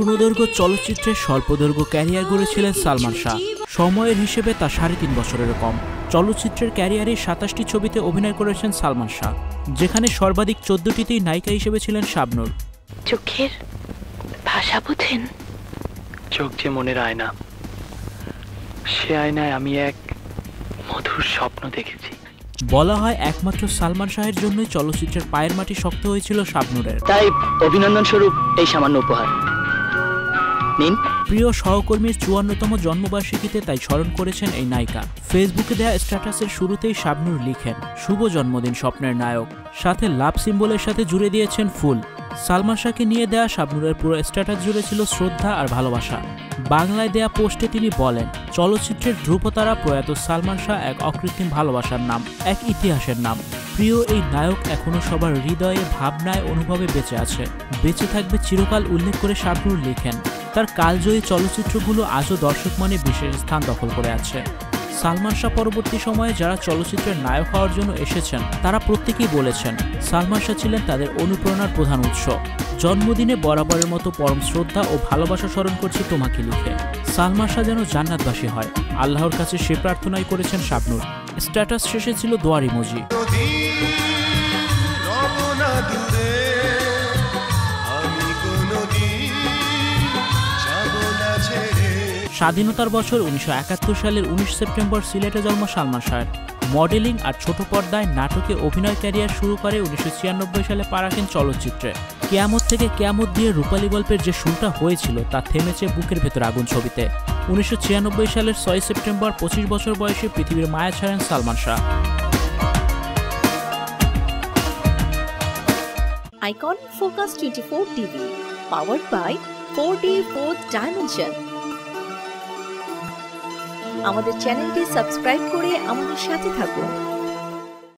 পূর্ণদৈর্ঘ্য চলচ্চিত্রে স্বল্পদৈর্ঘ্য ক্যারিয়ার গড়েছিলেন সালমান শাহ। সময়ের হিসেবে তা 3.5 বছরেরও কম। চলচ্চিত্রের ক্যারিয়ারে 27টি ছবিতে অভিনয় করেছেন সালমান শাহ, যেখানে সর্বাধিক 14টিতেই নায়িকা হিসেবে ছিলেন শাবনূর। চোখের ভাষা বোঝেন? চোখ যে মনের আয়না, সে আয়নায় আমি এক মধুর স্বপ্ন দেখেছি। বলা হয় একমাত্র সালমান শাহের জন্যই চলচ্চিত্রের পায়ের মাটি শক্ত হয়েছিল শাবনূরের। তাই অভিনন্দন স্বরূপ এই সামান্য উপহার নিন। প্রিয় সহকর্মীর 54তম জন্মবার্ষিকীতে তাই স্মরণ করেছেন এই নায়িকা। ফেসবুকে দেয়া স্ট্যাটাসের শুরুতেই শাবনূর লিখেন, শুভ জন্মদিন স্বপ্নের নায়ক, সাথে লাভ সিম্বলের সাথে জুড়ে দিয়েছেন ফুল। সালমান শাহকে নিয়ে দেয়া শাবনূরের পুরো স্ট্যাটাস জুড়ে ছিল শ্রদ্ধা আর ভালোবাসা। বাংলায় দেয়া পোস্টে তিনি বলেন, চলচ্চিত্রের ধ্রুপতারা প্রয়াত সালমান শাহ এক অকৃত্রিম ভালোবাসার নাম, এক ইতিহাসের নাম। প্রিয় এই নায়ক এখনো সবার হৃদয়ে, ভাবনায়, অনুভবে বেঁচে আছে, বেঁচে থাকবে চিরকাল উল্লেখ করে শাবনূর লিখেন। তার কালজয়ী চলচ্চিত্রগুলো আজও দর্শক মনে বিশেষ স্থান দখল করে আছে। সালমান শাহ পরবর্তী সময়ে যারা চলচ্চিত্রের নায়ক হওয়ার জন্য এসেছেন তারা প্রত্যেকেই বলেছেন সালমান শাহ ছিলেন তাদের অনুপ্রেরণার প্রধান উৎস। জন্মদিনে বরাবরের মতো পরম শ্রদ্ধা ও ভালোবাসা স্মরণ করছি তোমাকে লিখে। সালমান শাহ যেন জান্নাতবাসী হয়, আল্লাহর কাছে সে প্রার্থনাই করেছেন শাবনূর। স্ট্যাটাস শেষে ছিল দোয়ার ইমোজি। স্বাধীনতার বছর 1971 সালের 19 সেপ্টেম্বর সিলেটে জন্ম সালমান শাহের। মডেলিং আর ছোট পর্দায় নাটকে অভিনয় ক্যারিয়ার শুরু করে 1996 সালে পা রাখেন চলচ্চিত্রে। কেয়ামত থেকে কেয়ামত দিয়ে রূপালী গল্পের যে শুরুটা হয়েছিল তা থেমেছে বুকের ভেতর আগুন ছবিতে। 1996 সালের 6 সেপ্টেম্বর 25 বছর বয়সে পৃথিবীর মায়া ছাড়েন Salman Shah. Icon focus 24 TV, powered by 4D Fourth Dimension। আমাদের চ্যানেলটি সাবস্ক্রাইব করে আমাদের সাথে থাকুন।